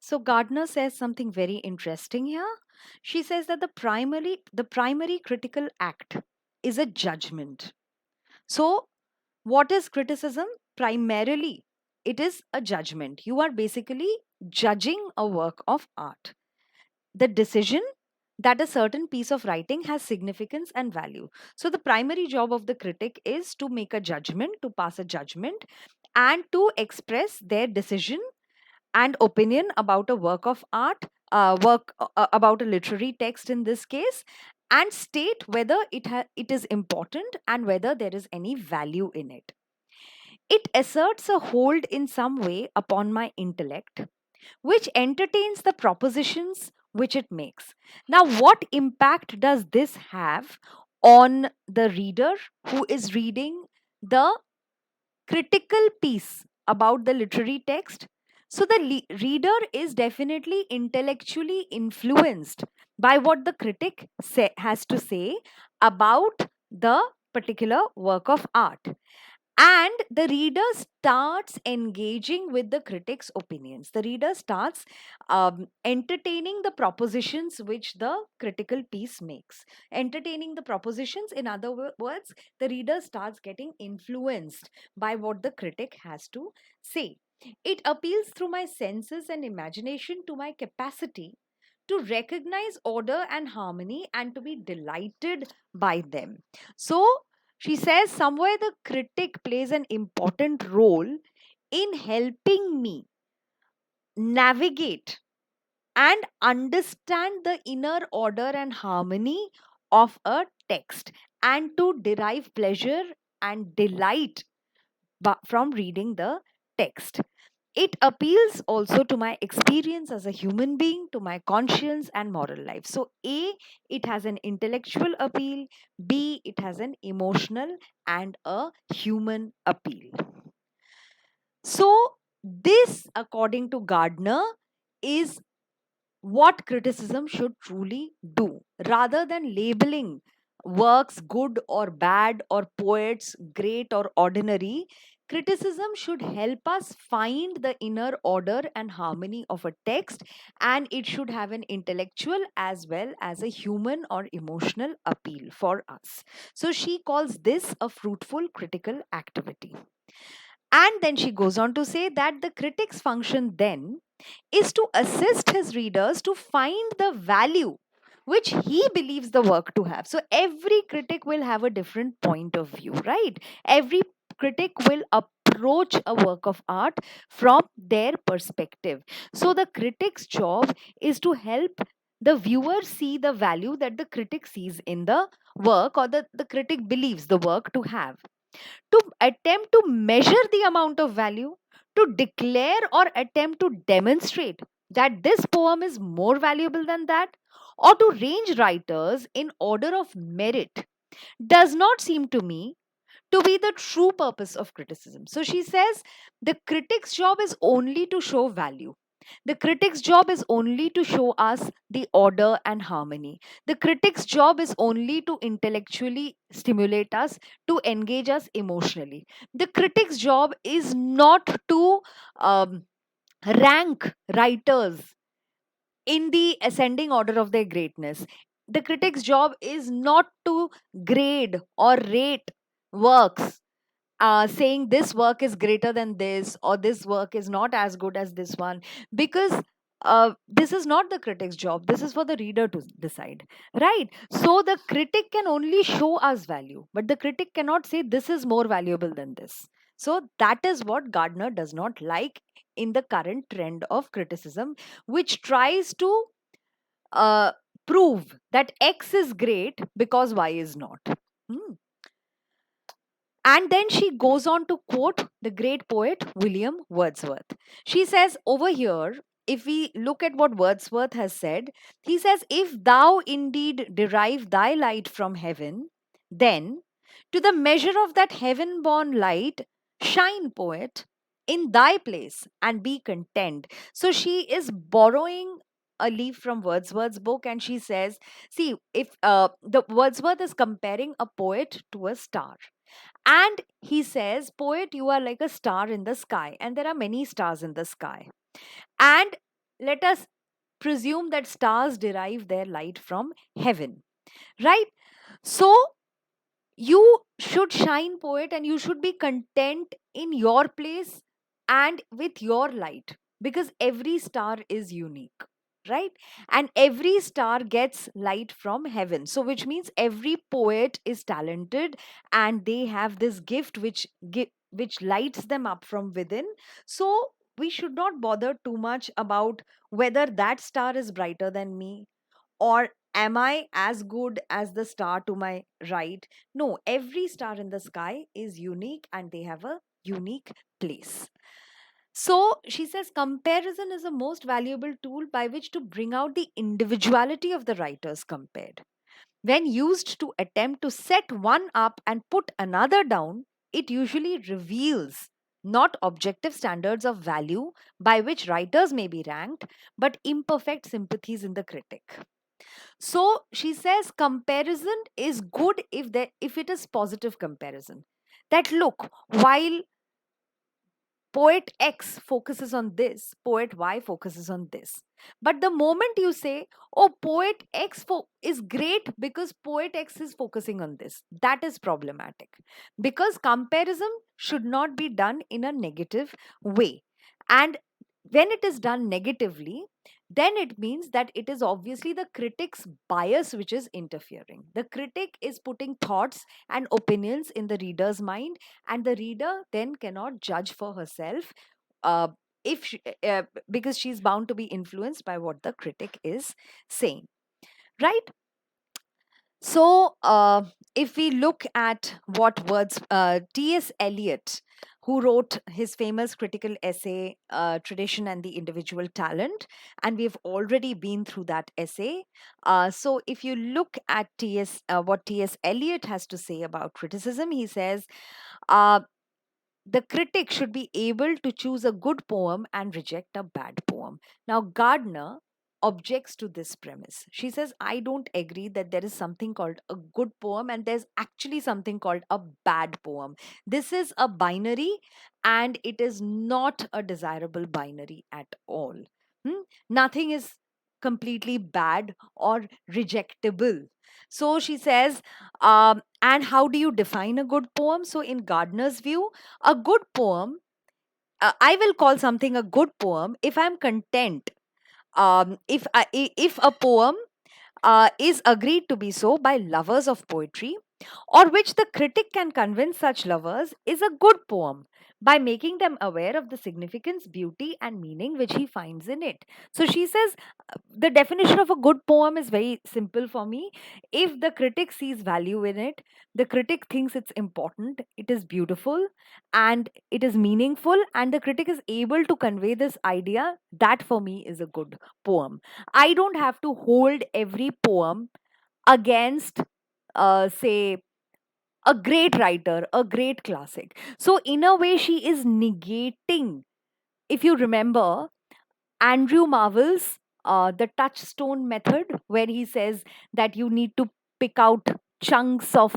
So Gardner says something very interesting here. She says that the primary critical act is a judgment. So what is criticism? Primarily, it is a judgment. You are basically judging a work of art. The decision that a certain piece of writing has significance and value. So, the primary job of the critic is to make a judgment, to pass a judgment, and to express their decision and opinion about a work of art, about a literary text in this case, and state whether it is important and whether there is any value in it. It asserts a hold in some way upon my intellect, which entertains the propositions which it makes. Now, what impact does this have on the reader who is reading the critical piece about the literary text? So, the reader is definitely intellectually influenced by what the critic has to say about the particular work of art, and the reader starts engaging with the critic's opinions. The reader starts entertaining the propositions which the critical piece makes. Entertaining the propositions, in other words, the reader starts getting influenced by what the critic has to say. It appeals through my senses and imagination to my capacity to recognize order and harmony and to be delighted by them. So, she says somewhere the critic plays an important role in helping me navigate and understand the inner order and harmony of a text and to derive pleasure and delight from reading the text. It appeals also to my experience as a human being, to my conscience and moral life. So, A, it has an intellectual appeal, B, it has an emotional and a human appeal. So, this, according to Gardner, is what criticism should truly do. Rather than labeling works good or bad or poets great or ordinary, criticism should help us find the inner order and harmony of a text, and it should have an intellectual as well as a human or emotional appeal for us. So she calls this a fruitful critical activity. And then she goes on to say that the critic's function then is to assist his readers to find the value which he believes the work to have. So every critic will have a different point of view, right? Every critic will approach a work of art from their perspective. So the critic's job is to help the viewer see the value that the critic sees in the work, or the critic believes the work to have, to attempt to measure the amount of value, to declare or attempt to demonstrate that this poem is more valuable than that, or to range writers in order of merit, does not seem to me to be the true purpose of criticism. So she says the critic's job is only to show value. The critic's job is only to show us the order and harmony. The critic's job is only to intellectually stimulate us, to engage us emotionally. The critic's job is not to um, rank writers in the ascending order of their greatness. The critic's job is not to grade or rate works, saying this work is greater than this or this work is not as good as this one, because this is not the critic's job. This is for the reader to decide, right? So the critic can only show us value, but the critic cannot say this is more valuable than this. So that is what Gardner does not like in the current trend of criticism, which tries to uh, prove that X is great because Y is not. Hmm. And then she goes on to quote the great poet William Wordsworth. She says over here, if we look at what Wordsworth has said, he says, if thou indeed derive thy light from heaven, then to the measure of that heaven born light, shine, poet, in thy place and be content. So she is borrowing a leaf from Wordsworth's book, and she says, see, if the Wordsworth is comparing a poet to a star, and he says, poet, you are like a star in the sky, and there are many stars in the sky. And let us presume that stars derive their light from heaven, right? So you should shine, poet, and you should be content in your place and with your light, because every star is unique, right? And every star gets light from heaven, so which means every poet is talented and they have this gift which lights them up from within. So we should not bother too much about whether that star is brighter than me, or am I as good as the star to my right? No, every star in the sky is unique and they have a unique place. So she says comparison is the most valuable tool by which to bring out the individuality of the writers compared. When used to attempt to set one up and put another down, it usually reveals not objective standards of value by which writers may be ranked, but imperfect sympathies in the critic. So she says comparison is good if it is positive comparison. That look, while poet X focuses on this, poet Y focuses on this. But the moment you say, oh, poet is great because poet X is focusing on this, that is problematic. Because comparison should not be done in a negative way. And when it is done negatively, then it means that it is obviously the critic's bias which is interfering. The critic is putting thoughts and opinions in the reader's mind, and the reader then cannot judge for herself, uh, if she, because she's bound to be influenced by what the critic is saying, right? So, if we look at what words T.S. Eliot, who wrote his famous critical essay, Tradition and the Individual Talent, and we've already been through that essay. So, if you look at what T.S. Eliot has to say about criticism, he says, uh, the critic should be able to choose a good poem and reject a bad poem. Now, Gardner objects to this premise. She says, I don't agree that there is something called a good poem and there's actually something called a bad poem. This is a binary and it is not a desirable binary at all. Nothing is completely bad or rejectable. So she says, and how do you define a good poem? So, in Gardner's view, a good poem, I will call something a good poem if I'm content. If a poem is agreed to be so by lovers of poetry, or which the critic can convince such lovers is a good poem by making them aware of the significance, beauty, and meaning which he finds in it. So she says the definition of a good poem is very simple for me. If the critic sees value in it, the critic thinks it's important, it is beautiful, and it is meaningful, and the critic is able to convey this idea, that for me is a good poem. I don't have to hold every poem against, say, a great writer, a great classic. So, in a way, she is negating, if you remember, Andrew Marvel's the touchstone method, where he says that you need to pick out chunks of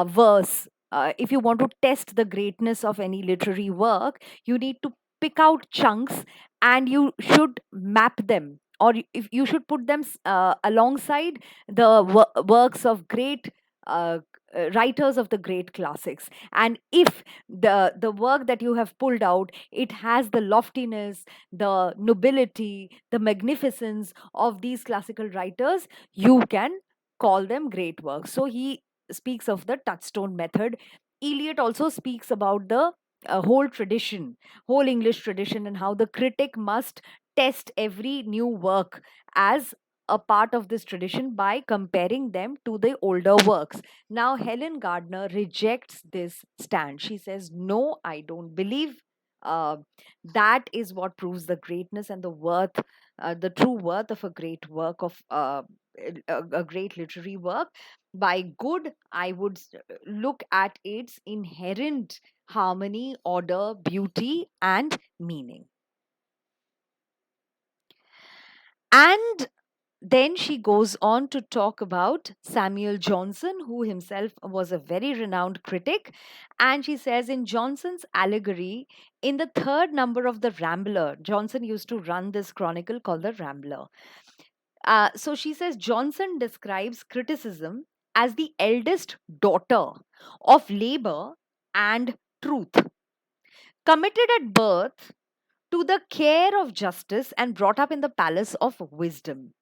verse. If you want to test the greatness of any literary work, you need to pick out chunks and you should map them, or if you should put them alongside the works of great uh, writers of the great classics. And if the work that you have pulled out, it has the loftiness, the nobility, the magnificence of these classical writers, you can call them great works. So he speaks of the touchstone method. Eliot also speaks about the whole tradition, whole English tradition, and how the critic must test every new work as a part of this tradition by comparing them to the older works. Now, Helen Gardner rejects this stand. She says, no, I don't believe uh, that is what proves the greatness and the worth, the true worth of a great work of a great literary work. By good, I would look at its inherent harmony, order, beauty, and meaning. And Then she goes on to talk about Samuel Johnson, who himself was a very renowned critic. And she says in Johnson's allegory, in the third number of The Rambler, Johnson used to run this chronicle called The Rambler. So she says Johnson describes criticism as the eldest daughter of labor and truth, committed at birth to the care of justice and brought up in the palace of wisdom.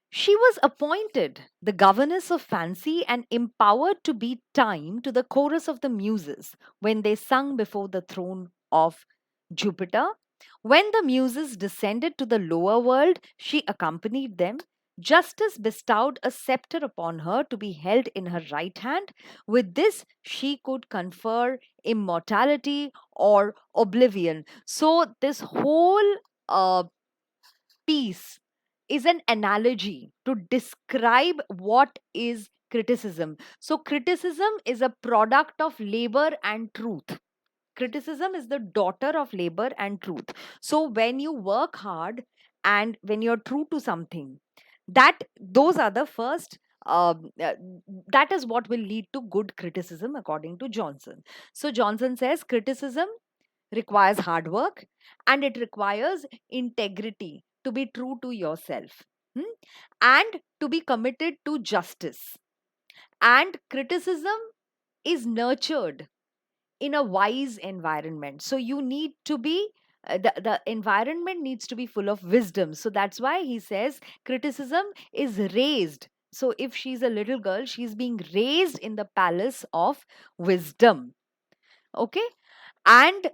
She was appointed the governess of fancy and empowered to beat time to the chorus of the muses when they sung before the throne of Jupiter. When the muses descended to the lower world, she accompanied them. Justice bestowed a scepter upon her to be held in her right hand. With this, she could confer immortality or oblivion. So, this whole piece is an analogy to describe what is criticism. So, criticism is a product of labor and truth. Criticism is the daughter of labor and truth. So, when you work hard and when you're true to something, that those are the first. That is what will lead to good criticism, according to Johnson. So, Johnson says criticism requires hard work and it requires integrity to be true to yourself, hmm, and to be committed to justice. And criticism is nurtured in a wise environment. So you need to be. The environment needs to be full of wisdom. So that's why he says criticism is raised. So if she's a little girl, she's being raised in the palace of wisdom. Okay. And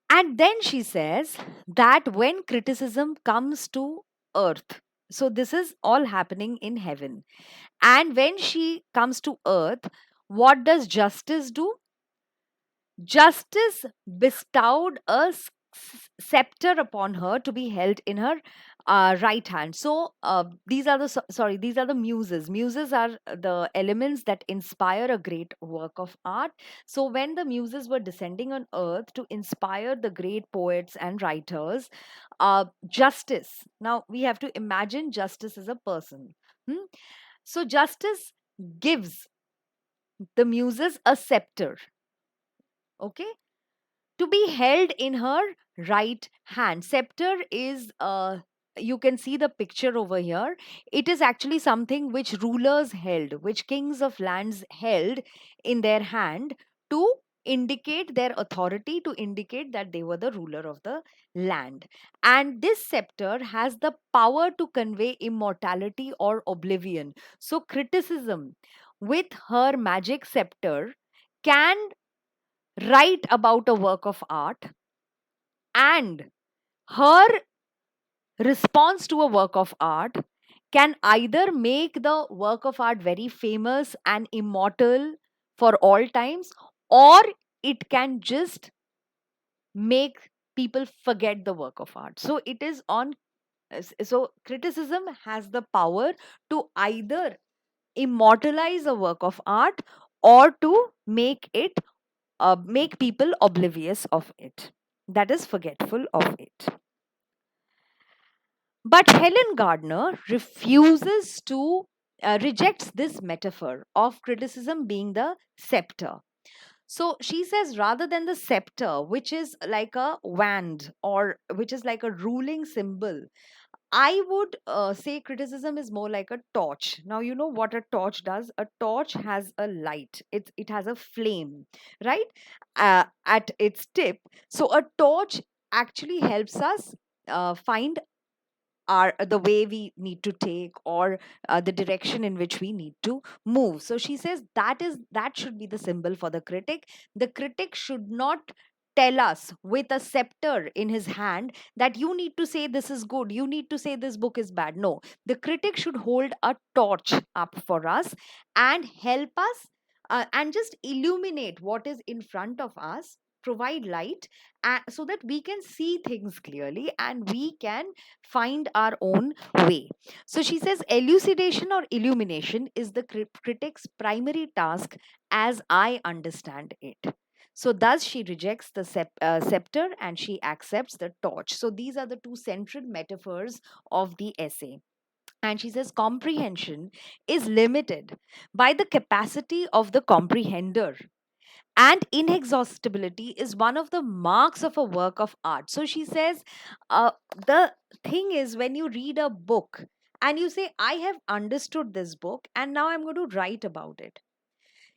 And then she says that when criticism comes to earth, so this is all happening in heaven. And when she comes to earth, what does justice do? Justice bestowed a scepter upon her to be held in her right hand. So these are the sorry, these are the muses. Muses are the elements that inspire a great work of art. So when the muses were descending on earth to inspire the great poets and writers, justice. Now we have to imagine justice as a person. Hmm? So justice gives the muses a scepter. Okay, to be held in her right hand. Scepter is you can see the picture over here. It is actually something which rulers held, which kings of lands held in their hand to indicate their authority, to indicate that they were the ruler of the land. And this scepter has the power to convey immortality or oblivion. So criticism with her magic scepter can write about a work of art, and her response to a work of art can either make the work of art very famous and immortal for all times, or it can just make people forget the work of art. So it is on. So criticism has the power to either immortalize a work of art or to make people oblivious of it, that is forgetful of it. But Helen Gardner refuses to rejects this metaphor of criticism being the scepter. So she says rather than the scepter, which is like a wand or which is like a ruling symbol, I would say criticism is more like a torch. Now, you know what a torch does? A torch has a light, it has a flame, right? At its tip. So, a torch actually helps us find the way we need to take, or the direction in which we need to move. So she says that should be the symbol for the critic. The critic should not tell us with a scepter in his hand that you need to say this is good, you need to say this book is bad. No, the critic should hold a torch up for us and help us, and just illuminate what is in front of us, provide light, so that we can see things clearly and we can find our own way. So she says elucidation or illumination is the critic's primary task as I understand it. So thus she rejects the scepter and she accepts the torch. So these are the two central metaphors of the essay. And she says comprehension is limited by the capacity of the comprehender, and inexhaustibility is one of the marks of a work of art. So she says, the thing is, when you read a book and you say, I have understood this book and now I'm going to write about it,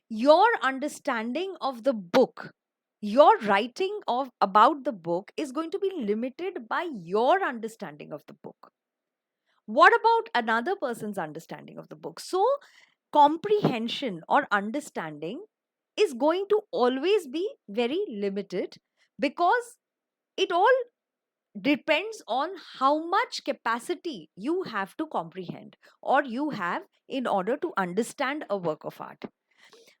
your understanding of the book, your writing of about the book is going to be limited by your understanding of the book. What about another person's understanding of the book? So comprehension or understanding is going to always be very limited, because it all depends on how much capacity you have to comprehend or you have in order to understand a work of art.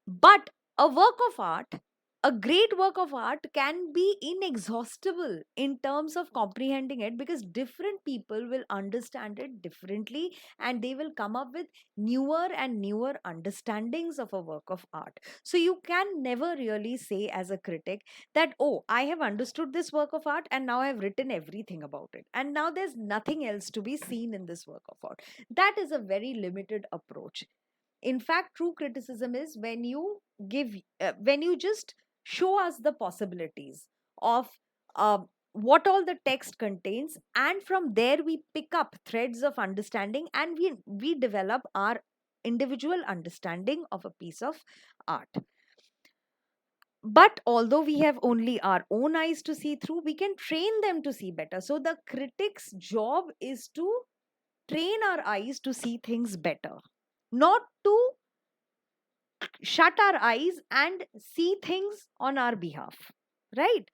But a work of art, a great work of art, can be inexhaustible in terms of comprehending it, because different people will understand it differently and they will come up with newer and newer understandings of a work of art. So you can never really say as a critic that, oh, I have understood this work of art and now I've written everything about it. And now there's nothing else to be seen in this work of art. That is a very limited approach. In fact, true criticism is when you give when you just show us the possibilities of uh, what all the text contains, and from there we pick up threads of understanding and we develop our individual understanding of a piece of art. But although we have only our own eyes to see through, we can train them to see better. So the critic's job is to train our eyes to see things better, not to shut our eyes and see things on our behalf, right?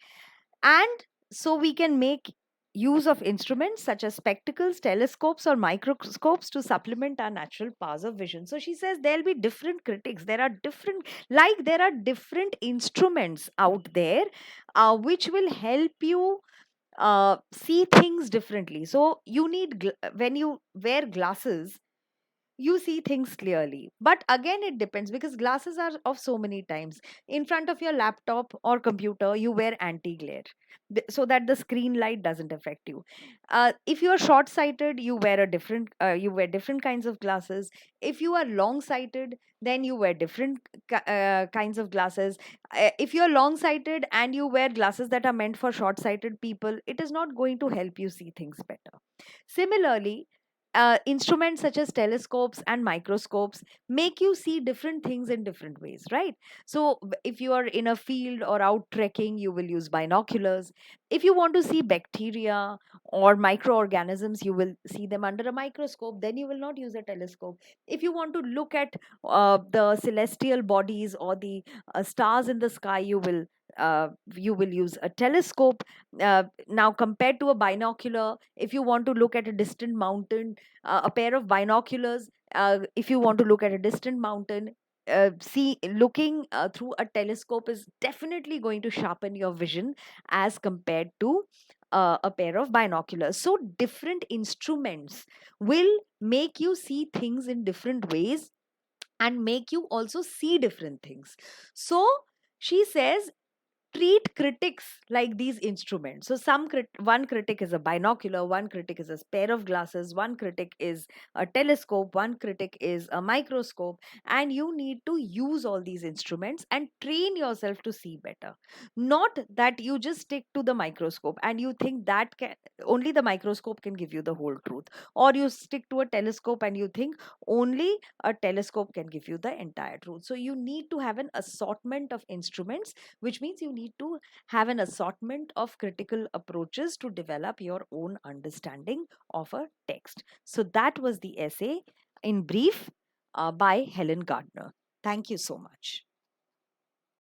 And so we can make use of instruments such as spectacles, telescopes, or microscopes to supplement our natural powers of vision. So she says there'll be different critics. There are different, like there are different instruments out there which will help you see things differently. So you need, when you wear glasses, you see things clearly. But again, it depends, because glasses are of so many times. In front of your laptop or computer, you wear anti glare so that the screen light doesn't affect you. If you are short sighted, you wear different kinds of glasses. If you are long sighted, then you wear different kinds of glasses. If you are long sighted and you wear glasses that are meant for short sighted people, it is not going to help you see things better. Similarly, instruments such as telescopes and microscopes make you see different things in different ways, right? So, if you are in a field or out trekking, you will use binoculars. If you want to see bacteria or microorganisms, you will see them under a microscope, then you will not use a telescope. If you want to look at the celestial bodies or the stars in the sky, you will use a telescope. Now, compared to a binocular, if you want to look at a distant mountain, a pair of binoculars, if you want to look at a distant mountain, see looking through a telescope is definitely going to sharpen your vision as compared to a pair of binoculars. So different instruments will make you see things in different ways and make you also see different things. So she says treat critics like these instruments. So one critic is a binocular, one critic is a pair of glasses, one critic is a telescope, one critic is a microscope, and you need to use all these instruments and train yourself to see better. Not that you just stick to the microscope and you think that only the microscope can give you the whole truth, or you stick to a telescope and you think only a telescope can give you the entire truth. So you need to have an assortment of instruments, which means you need to have an assortment of critical approaches to develop your own understanding of a text. So that was the essay in brief by Helen Gardner. Thank you so much.